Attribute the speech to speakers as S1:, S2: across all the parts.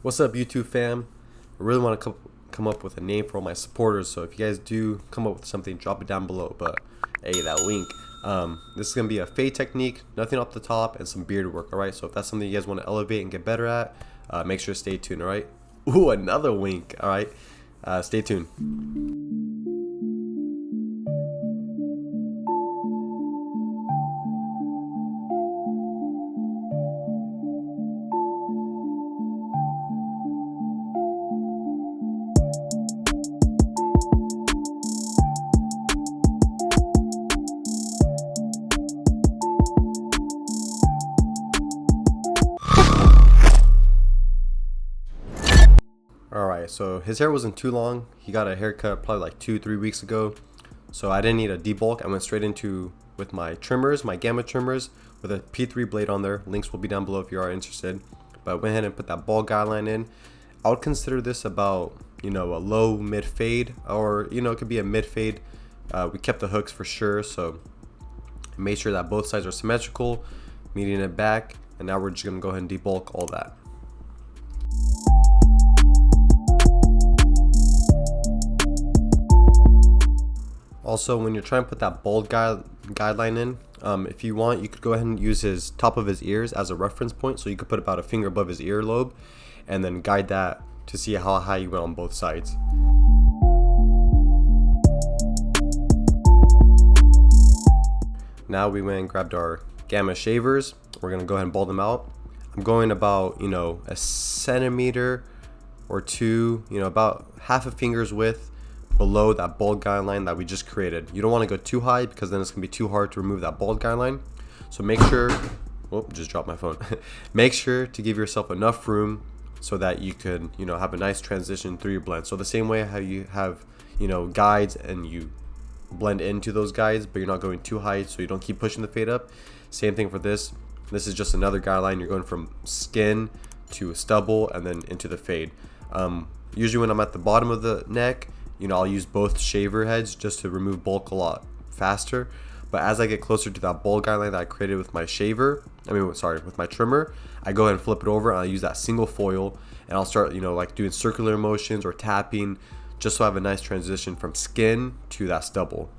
S1: What's up, YouTube fam? I really want to come up with a name for all my supporters, so if you guys do come up with something, drop it down below. But hey, that wink. This is gonna be a fade technique, nothing off the top, and some beard work. All right. So if that's something you guys want to elevate and get better at, make sure to stay tuned. All right. Ooh, another wink. All right. Stay tuned. Alright, so his hair wasn't too long. He got a haircut probably like 2-3 weeks ago. So I didn't need a debulk. I went straight into with my trimmers, my gamma trimmers, with a P3 blade on there. Links will be down below if you are interested. But I went ahead and put that bald guideline in. I would consider this about, a low mid fade, or it could be a mid fade. We kept the hooks for sure, so made sure that both sides are symmetrical, meeting it back, and now we're just gonna go ahead and debulk all that. Also, when you're trying to put that bald guideline in, if you want, you could go ahead and use his top of his ears as a reference point. So you could put about a finger above his earlobe and then guide that to see how high you went on both sides. Now we went and grabbed our gamma shavers. We're gonna go ahead and bald them out. I'm going about, a centimeter or two, about half a finger's width below that bald guideline that we just created. You don't want to go too high because then it's gonna be too hard to remove that bald guideline. So make sure, just dropped my phone. Make sure to give yourself enough room so that you could, have a nice transition through your blend. So the same way how you have, guides and you blend into those guides, but you're not going too high so you don't keep pushing the fade up. Same thing for this. This is just another guideline. You're going from skin to stubble and then into the fade. Usually when I'm at the bottom of the neck, I'll use both shaver heads just to remove bulk a lot faster. But as I get closer to that bald guideline that I created with my with my trimmer, I go ahead and flip it over and I'll use that single foil and I'll start, like doing circular motions or tapping just so I have a nice transition from skin to that stubble.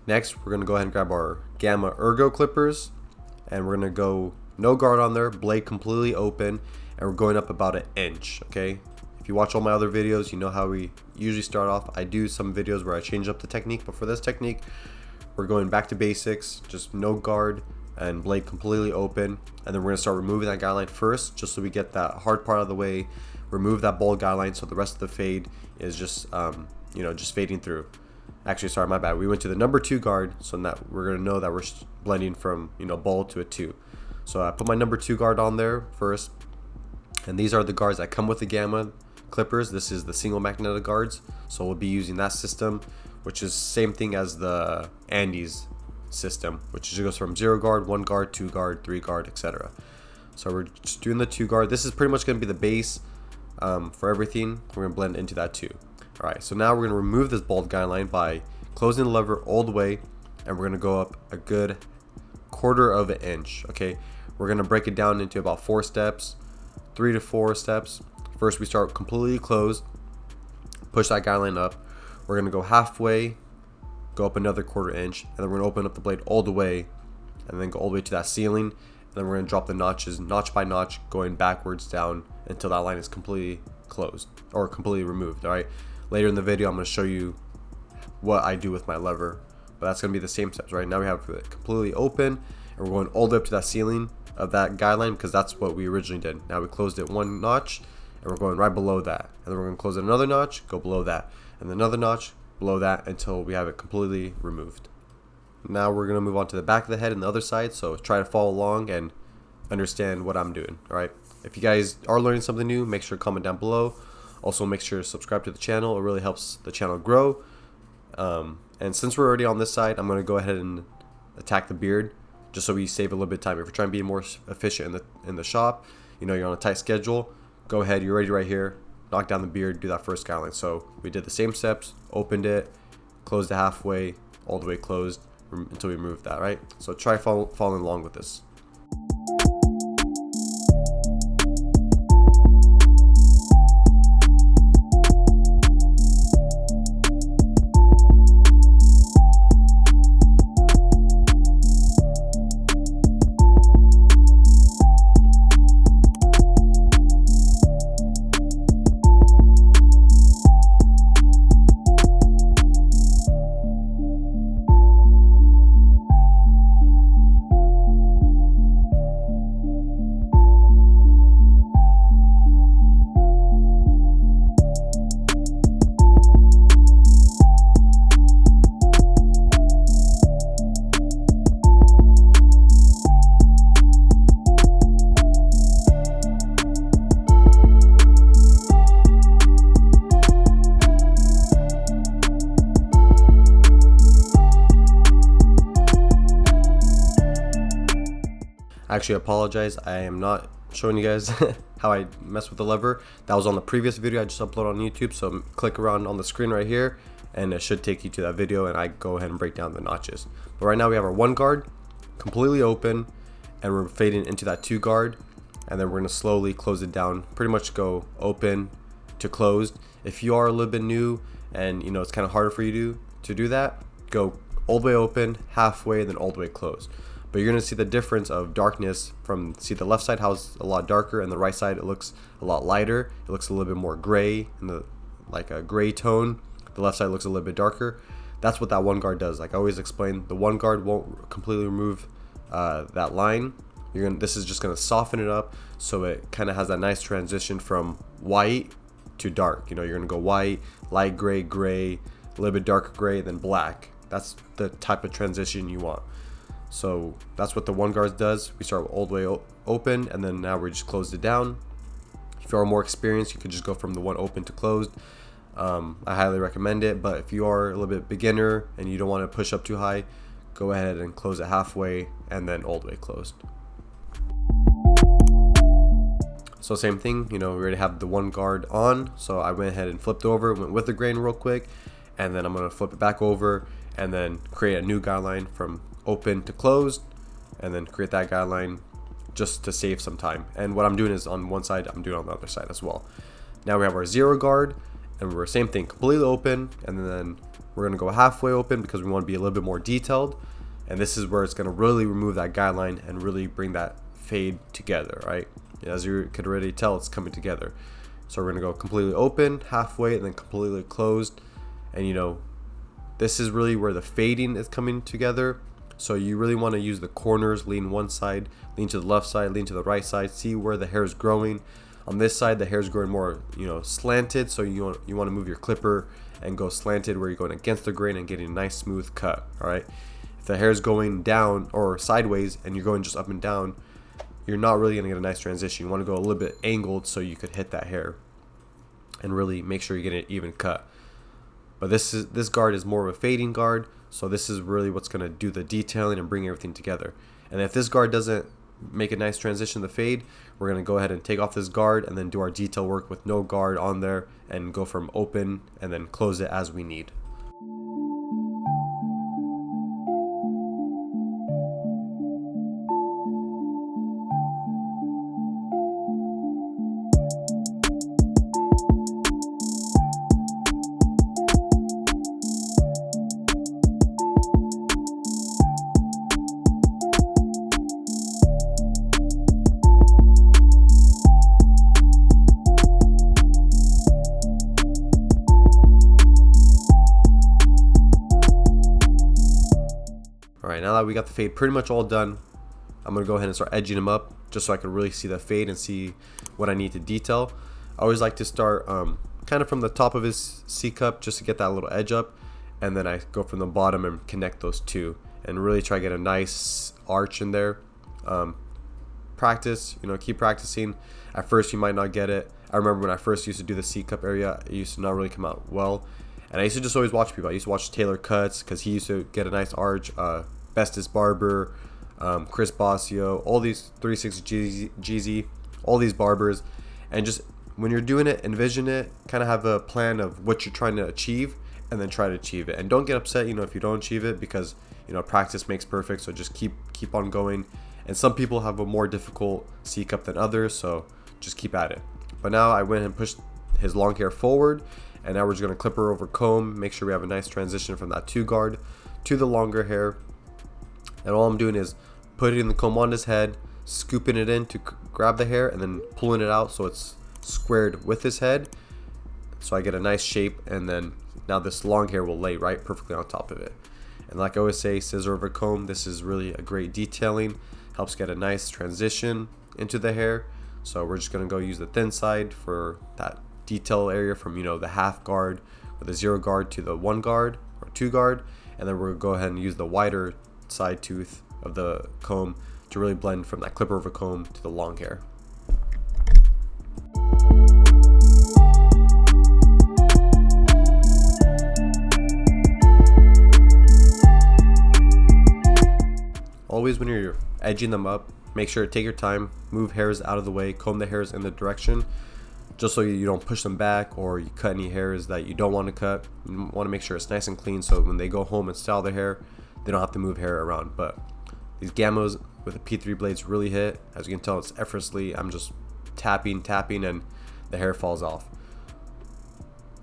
S1: Next, we're gonna go ahead and grab our Gamma Ergo clippers and we're gonna go no guard on there, blade completely open, and we're going up about 1 inch, okay? If you watch all my other videos, you know how we usually start off. I do some videos where I change up the technique, but for this technique, we're going back to basics, just no guard and blade completely open. And then we're gonna start removing that guideline first, just so we get that hard part out of the way, remove that bald guideline so the rest of the fade is just, just fading through. Actually, sorry, my bad. We went to the number 2 guard, so that we're gonna know that we're blending from, bald to a 2. So I put my number 2 guard on there first. And these are the guards that come with the Gamma clippers. This is the single magnetic guards, so we'll be using that system, which is same thing as the Andes system, which just goes from 0 guard, 1 guard, 2 guard, 3 guard, etc. So we're just doing the 2 guard. This is pretty much going to be the base for everything. We're going to blend into that too. All right, so now we're going to remove this bald guideline by closing the lever all the way, and we're going to go up a good 1/4 of an inch. Okay, we're going to break it down into about 4 steps, 3 to 4 steps. First, we start completely closed, push that guideline up. We're gonna go halfway, go up another 1/4 inch, and then we're gonna open up the blade all the way, and then go all the way to that ceiling. And then we're gonna drop the notches, notch by notch, going backwards down until that line is completely closed or completely removed. All right. Later in the video, I'm gonna show you what I do with my lever, but that's gonna be the same steps. Right now, we have it completely open, and we're going all the way up to that ceiling of that guideline because that's what we originally did. Now we closed it 1 notch. And we're going right below that, and then we're going to close it another notch, go below that, and another notch below that until we have it completely removed. Now we're going to move on to the back of the head and the other side, so try to follow along and understand what I'm doing. All right, if you guys are learning something new, make sure to comment down below. Also make sure to subscribe to the channel. It really helps the channel grow. And since we're already on this side, I'm going to go ahead and attack the beard just so we save a little bit of time. If we're trying to be more efficient in the shop, you're on a tight schedule, go ahead, you're ready right here, knock down the beard, do that first guideline. So we did the same steps, opened it, closed it halfway, all the way closed until we removed that, right? So try following along with this. actually apologize. I am not showing you guys how I mess with the lever. That was on the previous video I just uploaded on YouTube. So click around on the screen right here and it should take you to that video, and I go ahead and break down the notches. But right now we have our 1 guard completely open, and we're fading into that 2 guard, and then we're going to slowly close it down, pretty much go open to closed. If you are a little bit new and you know it's kind of harder for you to do that, go all the way open, halfway, then all the way closed. But you're going to see the difference of darkness from, see the left side how it's a lot darker, and the right side it looks a lot lighter. It looks a little bit more gray, in the like a gray tone. The left side looks a little bit darker. That's what that 1 guard does. Like I always explain, the 1 guard won't completely remove that line. This is just going to soften it up, so it kind of has that nice transition from white to dark. You know, you're going to go white, light gray, gray, a little bit darker gray, then black. That's the type of transition you want. So that's what the 1 guard does. We start all the way open, and then now we just closed it down. If you are more experienced, you could just go from the 1 open to closed. I highly recommend it, but if you are a little bit beginner and you don't want to push up too high, go ahead and close it halfway and then all the way closed. So same thing, you know, we already have the 1 guard on, so I went ahead and flipped over, went with the grain real quick, and then I'm going to flip it back over and then create a new guideline from open to closed, and then create that guideline just to save some time. And what I'm doing is on one side, I'm doing on the other side as well. Now we have our 0 guard, and we're same thing, completely open, and then we're going to go halfway open because we want to be a little bit more detailed. And this is where it's going to really remove that guideline and really bring that fade together, right? As you could already tell, it's coming together. So we're going to go completely open, halfway, and then completely closed. And you know, this is really where the fading is coming together. So you really want to use the corners, lean one side, lean to the left side, lean to the right side, see where the hair is growing. On this side, the hair is growing more, you know, slanted, so you want to move your clipper and go slanted where you're going against the grain and getting a nice smooth cut. All right. If the hair is going down or sideways and you're going just up and down, you're not really going to get a nice transition. You want to go a little bit angled so you could hit that hair and really make sure you're getting an even cut. But this guard is more of a fading guard, so this is really what's going to do the detailing and bring everything together. And if this guard doesn't make a nice transition to fade, we're going to go ahead and take off this guard and then do our detail work with no guard on there and go from open and then close it as we need. Alright, now that we got the fade pretty much all done, I'm going to go ahead and start edging them up just so I can really see the fade and see what I need to detail. I always like to start kind of from the top of his C cup just to get that little edge up, and then I go from the bottom and connect those two and really try to get a nice arch in there. Practice, you know, keep practicing. At first you might not get it. I remember when I first used to do the C cup area, it used to not really come out well. And I used to just always watch people. I used to watch Taylor Cuts because he used to get a nice arch. Bestest Barber, Chris Bossio, all these 360 GZ, all these barbers. And just when you're doing it, envision it, kind of have a plan of what you're trying to achieve, and then try to achieve it. And don't get upset, you know, if you don't achieve it, because you know practice makes perfect. So just keep on going. And some people have a more difficult C cup than others, so just keep at it. But now I went and pushed his long hair forward, and now we're just going to clipper over comb, make sure we have a nice transition from that 2 guard to the longer hair. And all I'm doing is putting the comb on his head, scooping it in to grab the hair, and then pulling it out so it's squared with his head, so I get a nice shape. And then now this long hair will lay right perfectly on top of it. And like I always say, scissor over comb, this is really a great detailing, helps get a nice transition into the hair. So we're just going to go use the thin side for that detail area from, you know, the half guard or the 0 guard to the 1 guard or 2 guard, and then we're going to go ahead and use the wider side tooth of the comb to really blend from that clipper over comb to the long hair. Always when you're edging them up, make sure to take your time, move hairs out of the way, comb the hairs in the direction, just so you don't push them back or you cut any hairs that you don't want to cut. You want to make sure it's nice and clean, so when they go home and style their hair, they don't have to move hair around. But these Gammas with the P3 blades really hit. As you can tell, it's effortlessly. I'm just tapping, and the hair falls off.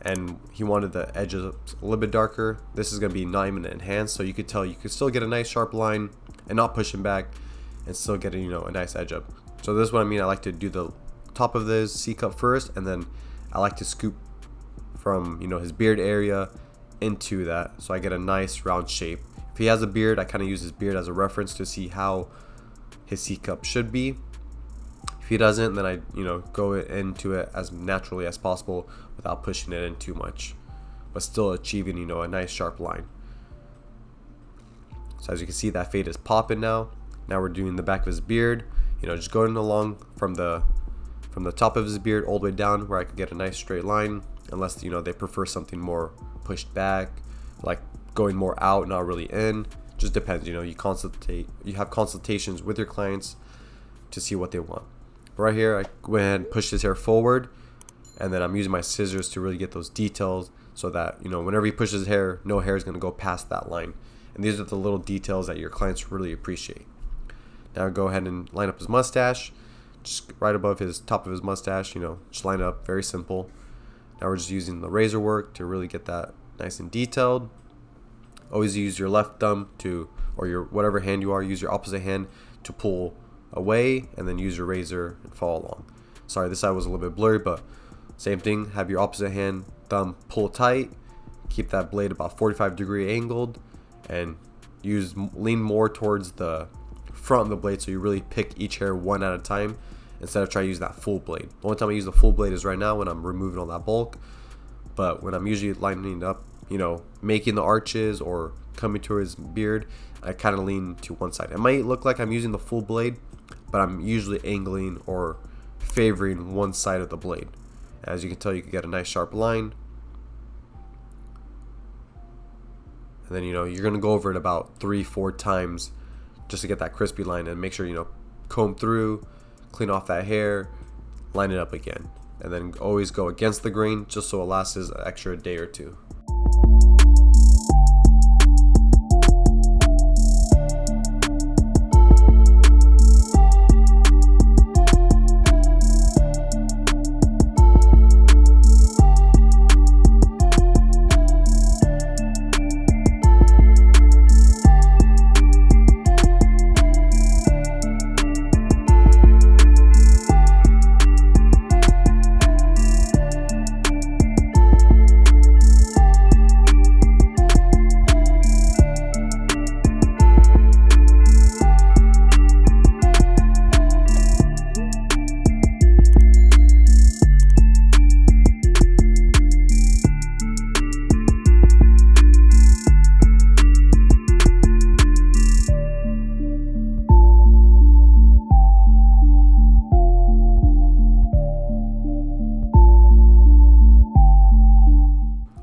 S1: And he wanted the edges a little bit darker. This is going to be not even enhanced, so you could tell you could still get a nice sharp line and not push him back and still get a nice edge up. So this is what I mean. I like to do the top of this C cup first, and then I like to scoop from his beard area into that, so I get a nice round shape. If he has a beard, I kind of use his beard as a reference to see how his C cup should be. If he doesn't, then I go into it as naturally as possible without pushing it in too much, but still achieving a nice sharp line. So as you can see, that fade is popping now. Now we're doing the back of his beard, just going along from the top of his beard all the way down, where I could get a nice straight line, unless they prefer something more pushed back, like going more out, not really in. Just depends. You have consultations with your clients to see what they want. Right here, I went ahead and pushed his hair forward, and then I'm using my scissors to really get those details, so that whenever he pushes his hair, no hair is going to go past that line. And these are the little details that your clients really appreciate. Now go ahead and line up his mustache, just right above his top of his mustache. Just line up, very simple. Now we're just using the razor work to really get that nice and detailed. Always use your left thumb or your whatever hand you are, use your opposite hand to pull away, and then use your razor and follow along. Sorry, this side was a little bit blurry, but same thing. Have your opposite hand thumb pull tight, keep that blade about 45-degree angled, and lean more towards the front of the blade, so you really pick each hair one at a time instead of trying to use that full blade. The only time I use the full blade is right now when I'm removing all that bulk, but when I'm usually lining up, making the arches or coming to his beard, I kind of lean to one side. It might look like I'm using the full blade, but I'm usually angling or favoring one side of the blade. As you can tell, you can get a nice sharp line. And then you're going to go over it about 3-4 times just to get that crispy line, and make sure comb through, clean off that hair, line it up again, and then always go against the grain, just so it lasts an extra day or two.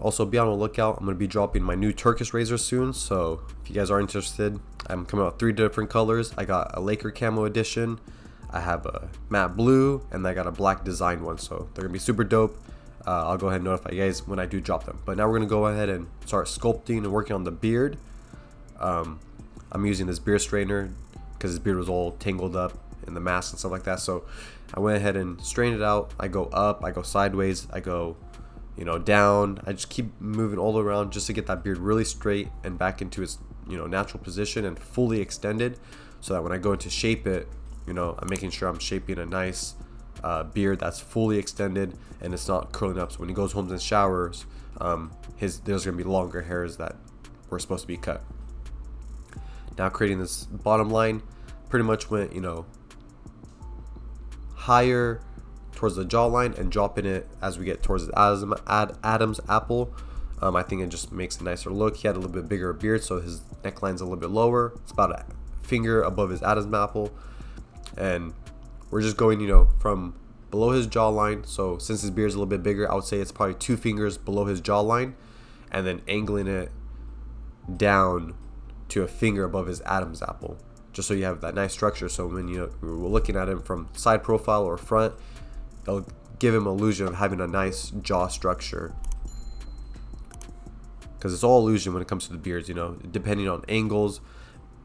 S1: Also, be on the lookout. I'm going to be dropping my new Turkish razor soon, so if you guys are interested, I'm coming out 3 different colors. I got a Laker camo edition, I have a matte blue, and I got a black design one, so they're going to be super dope. I'll go ahead and notify you guys when I do drop them. But now we're going to go ahead and start sculpting and working on the beard. I'm using this beard straightener because his beard was all tangled up in the mask and stuff like that, so I went ahead and straightened it out. I go up, I go sideways, I go down. I just keep moving all around just to get that beard really straight and back into its natural position and fully extended, so that when I go to shape it, I'm making sure I'm shaping a nice beard that's fully extended and it's not curling up. So when he goes home and showers, there's gonna be longer hairs that were supposed to be cut. Now creating this bottom line, pretty much went higher towards the jawline and dropping it as we get towards the Adam's apple. I think it just makes a nicer look. He had a little bit bigger beard, so his neckline's a little bit lower. It's about a finger above his Adam's apple, and we're just going from below his jawline. So since his beard's a little bit bigger, I would say it's probably 2 fingers below his jawline, and then angling it down to a finger above his Adam's apple. just so you have that nice structure. So when you're looking at him from side profile or front, it'll give him an illusion of having a nice jaw structure. Because it's all illusion when it comes to the beards, depending on angles.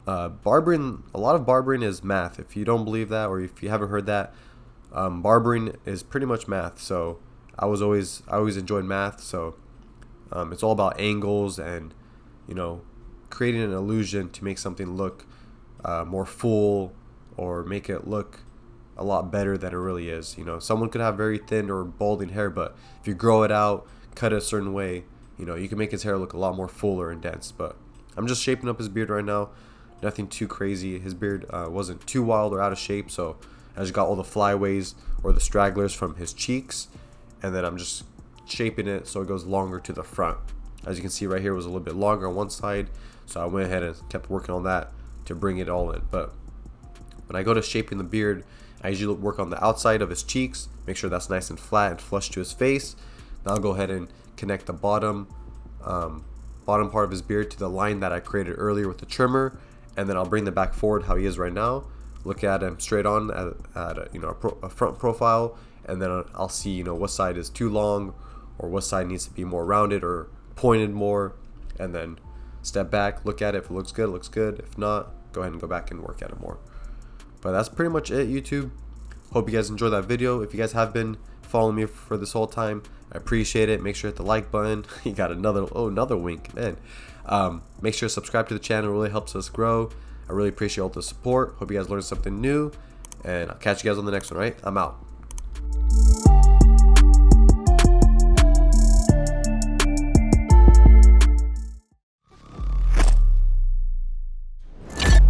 S1: Barbering, a lot of barbering is math. If you don't believe that, or if you haven't heard that, barbering is pretty much math. So I always enjoyed math. So it's all about angles and creating an illusion to make something look more full, or make it look a lot better than it really is. Someone could have very thin or balding hair, but if you grow it out, cut it a certain way, you can make his hair look a lot more fuller and dense. But I'm just shaping up his beard right now. Nothing too crazy. His beard wasn't too wild or out of shape, so I just got all the flyaways or the stragglers from his cheeks, and then I'm just shaping it so it goes longer to the front. As you can see right here, it was a little bit longer on one side, so I went ahead and kept working on that to bring it all in. But when I go to shaping the beard, I usually work on the outside of his cheeks, make sure that's nice and flat and flush to his face. Then I'll go ahead and connect the bottom part of his beard to the line that I created earlier with the trimmer, and then I'll bring the back forward how he is right now. Look at him straight on at a front profile, and then I'll see what side is too long or what side needs to be more rounded or pointed more, and then step back, look at it. If it looks good, it looks good. If not, go ahead and go back and work at it more. But that's pretty much it, YouTube. Hope you guys enjoyed that video. If you guys have been following me for this whole time, I appreciate it. Make sure to hit the like button. You got another wink, man. Make sure to subscribe to the channel. It really helps us grow. I really appreciate all the support. Hope you guys learned something new, and I'll catch you guys on the next one. Right, I'm out.